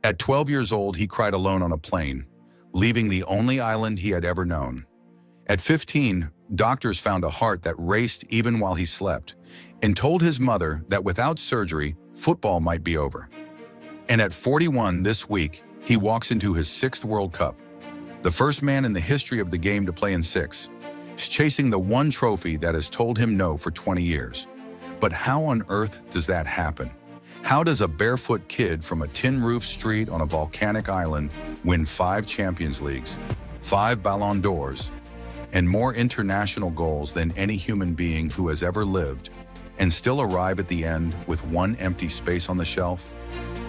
At 12 years old, he cried alone on a plane, leaving the only island he had ever known. At 15, doctors found a heart that raced even while he slept and told his mother that without surgery, football might be over. And at 41 this week, he walks into his 6th World Cup, the first man in the history of the game to play in 6. He's chasing the one trophy that has told him no for 20 years. But how on earth does that happen? How does a barefoot kid from a tin-roof street on a volcanic island win 5 Champions Leagues, 5 Ballon d'Ors, and more international goals than any human being who has ever lived, and still arrive at the end with one empty space on the shelf?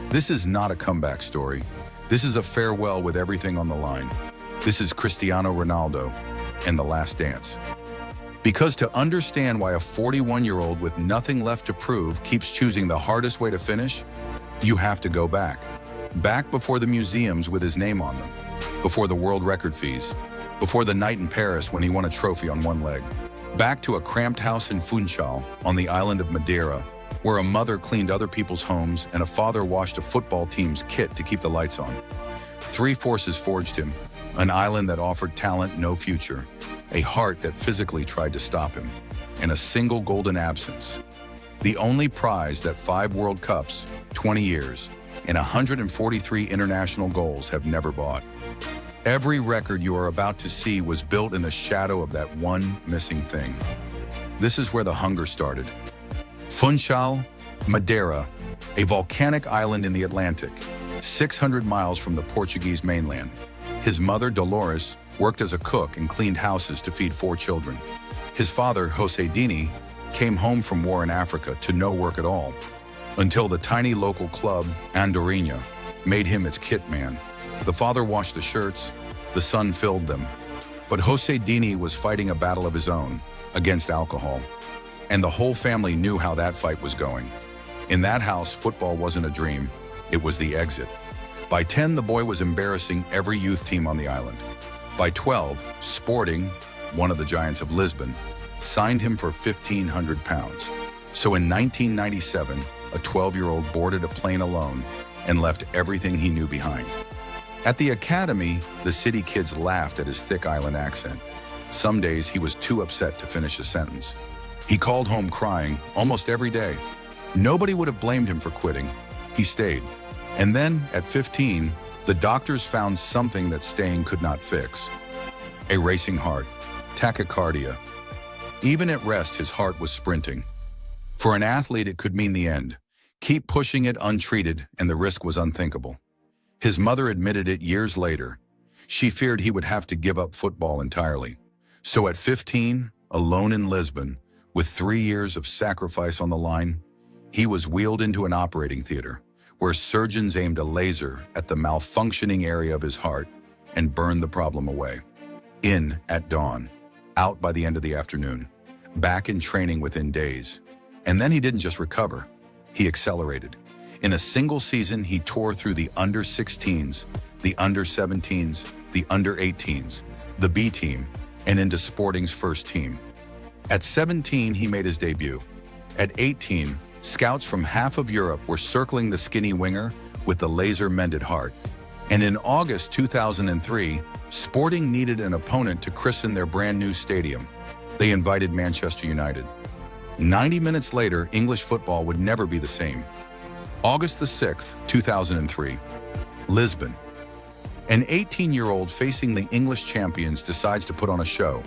This is not a comeback story. This is a farewell with everything on the line. This is Cristiano Ronaldo and the last dance. Because to understand why a 41-year-old with nothing left to prove keeps choosing the hardest way to finish, you have to go back. Back before the museums with his name on them, before the world record fees, before the night in Paris when he won a trophy on one leg, back to a cramped house in Funchal on the island of Madeira, where a mother cleaned other people's homes and a father washed a football team's kit to keep the lights on. 3 forces forged him: an island that offered talent no future, a heart that physically tried to stop him, and a single golden absence. The only prize that 5 World Cups, 20 years, and 143 international goals have never bought. Every record you are about to see was built in the shadow of that one missing thing. This is where the hunger started. Funchal, Madeira, a volcanic island in the Atlantic, 600 miles from the Portuguese mainland. His mother, Dolores, worked as a cook and cleaned houses to feed 4 children. His father, José Dini, came home from war in Africa to no work at all, until the tiny local club, Andorinha, made him its kit man. The father washed the shirts, the son filled them. But José Dini was fighting a battle of his own, against alcohol. And the whole family knew how that fight was going. In that house, football wasn't a dream, it was the exit. By 10, the boy was embarrassing every youth team on the island. By 12, Sporting, one of the giants of Lisbon, signed him for £1,500. So in 1997, a 12-year-old boarded a plane alone and left everything he knew behind. At the academy, the city kids laughed at his thick island accent. Some days he was too upset to finish a sentence. He called home crying almost every day. Nobody would have blamed him for quitting. He stayed. And then, at 15, the doctors found something that staying could not fix. A racing heart, tachycardia. Even at rest, his heart was sprinting. For an athlete, it could mean the end. Keep pushing it untreated, and the risk was unthinkable. His mother admitted it years later. She feared he would have to give up football entirely. So at 15, alone in Lisbon, with 3 years of sacrifice on the line, he was wheeled into an operating theater where surgeons aimed a laser at the malfunctioning area of his heart and burned the problem away. In at dawn, out by the end of the afternoon, back in training within days. And then he didn't just recover, he accelerated. In a single season, he tore through the under-16s, the under-17s, the under-18s, the B team, and into Sporting's first team. At 17, he made his debut. At 18, scouts from half of Europe were circling the skinny winger with the laser-mended heart. And in August 2003, Sporting needed an opponent to christen their brand-new stadium. They invited Manchester United. 90 minutes later, English football would never be the same. August the 6th, 2003, Lisbon. An 18-year-old facing the English champions decides to put on a show.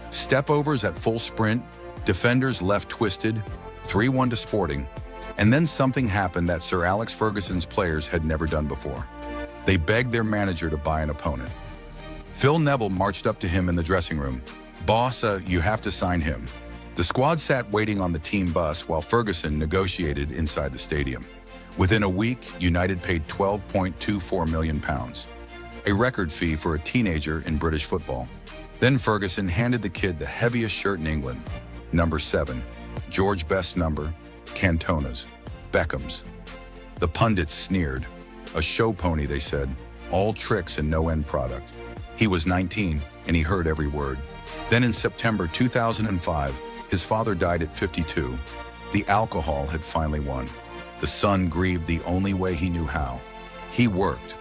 Stepovers at full sprint, defenders left twisted, 3-1 to Sporting, and then something happened that Sir Alex Ferguson's players had never done before. They begged their manager to buy an opponent. Phil Neville marched up to him in the dressing room. "Boss, you have to sign him." The squad sat waiting on the team bus while Ferguson negotiated inside the stadium. Within a week, United paid £12.24 million, a record fee for a teenager in British football. Then Ferguson handed the kid the heaviest shirt in England, number 7, George Best's number, Cantona's, Beckham's. The pundits sneered. A show pony, they said, all tricks and no end product. He was 19, and he heard every word. Then in September 2005, his father died at 52. The alcohol had finally won. The son grieved the only way he knew how. He worked.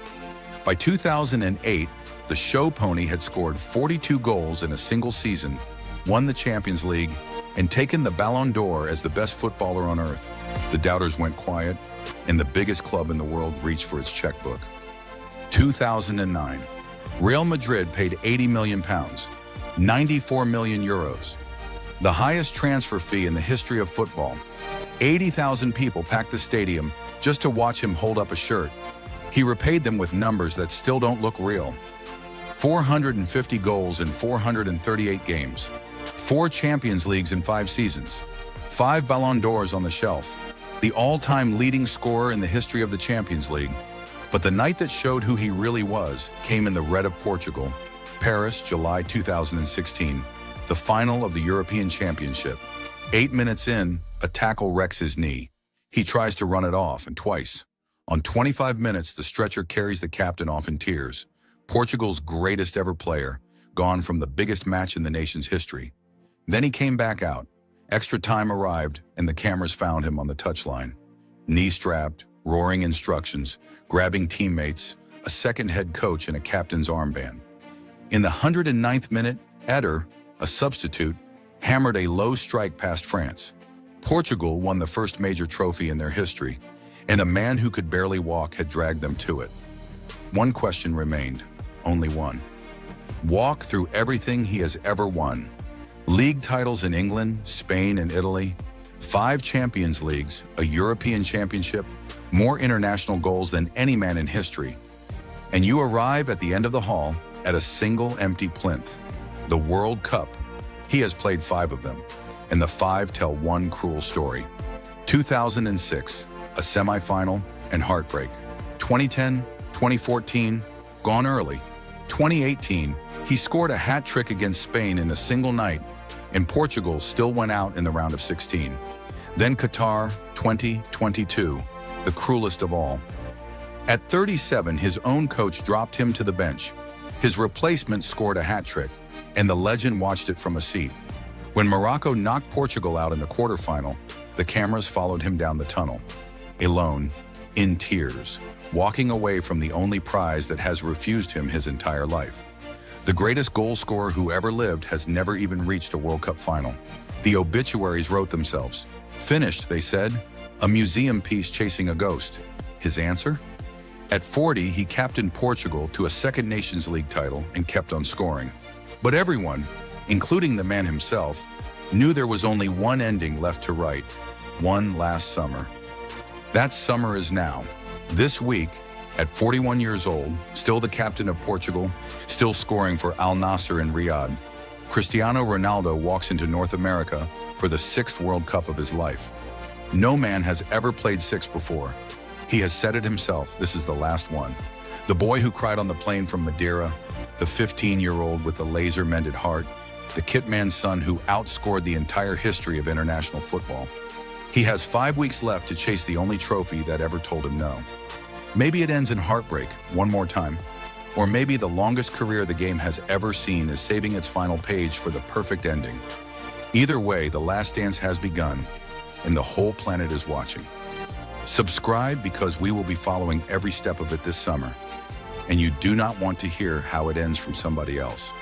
By 2008, the show pony had scored 42 goals in a single season, won the Champions League, and taken the Ballon d'Or as the best footballer on earth. The doubters went quiet, and the biggest club in the world reached for its checkbook. 2009, Real Madrid paid £80 million, 94 million euros, the highest transfer fee in the history of football. 80,000 people packed the stadium just to watch him hold up a shirt. He repaid them with numbers that still don't look real. 450 goals in 438 games, 4 Champions Leagues in 5 seasons, 5 Ballon d'Ors on the shelf, the all-time leading scorer in the history of the Champions League. But the night that showed who he really was came in the red of Portugal, Paris, July 2016, the final of the European Championship. 8 minutes in, a tackle wrecks his knee. He tries to run it off, and twice. On 25 minutes, the stretcher carries the captain off in tears. Portugal's greatest ever player, gone from the biggest match in the nation's history. Then he came back out. Extra time arrived, and the cameras found him on the touchline. Knee-strapped, roaring instructions, grabbing teammates, a second head coach and a captain's armband. In the 109th minute, Eder, a substitute, hammered a low strike past France. Portugal won the first major trophy in their history, and a man who could barely walk had dragged them to it. One question remained, only one. Walk through everything he has ever won. League titles in England, Spain, and Italy, 5 Champions Leagues, a European Championship, more international goals than any man in history. And you arrive at the end of the hall at a single empty plinth, the World Cup. He has played 5 of them, and the 5 tell one cruel story. 2006, a semifinal and heartbreak. 2010, 2014, gone early. 2018, he scored a hat trick against Spain in a single night, and Portugal still went out in the round of 16. Then Qatar, 2022, the cruelest of all. At 37, his own coach dropped him to the bench. His replacement scored a hat trick, and the legend watched it from a seat. When Morocco knocked Portugal out in the quarterfinal, the cameras followed him down the tunnel, alone, in tears, walking away from the only prize that has refused him his entire life. The greatest goal scorer who ever lived has never even reached a World Cup final. The obituaries wrote themselves. Finished, they said, a museum piece chasing a ghost. His answer? At 40, he captained Portugal to a second Nations League title and kept on scoring. But everyone, including the man himself, knew there was only one ending left to write, one last summer. That summer is now. This week, at 41 years old, still the captain of Portugal, still scoring for Al Nassr in Riyadh, Cristiano Ronaldo walks into North America for the 6th World Cup of his life. No man has ever played 6 before. He has said it himself, this is the last one. The boy who cried on the plane from Madeira, the 15-year-old with the laser-mended heart, the kitman's son who outscored the entire history of international football. He has 5 weeks left to chase the only trophy that ever told him no. Maybe it ends in heartbreak, one more time. Or maybe the longest career the game has ever seen is saving its final page for the perfect ending. Either way, the last dance has begun, and the whole planet is watching. Subscribe because we will be following every step of it this summer, and you do not want to hear how it ends from somebody else.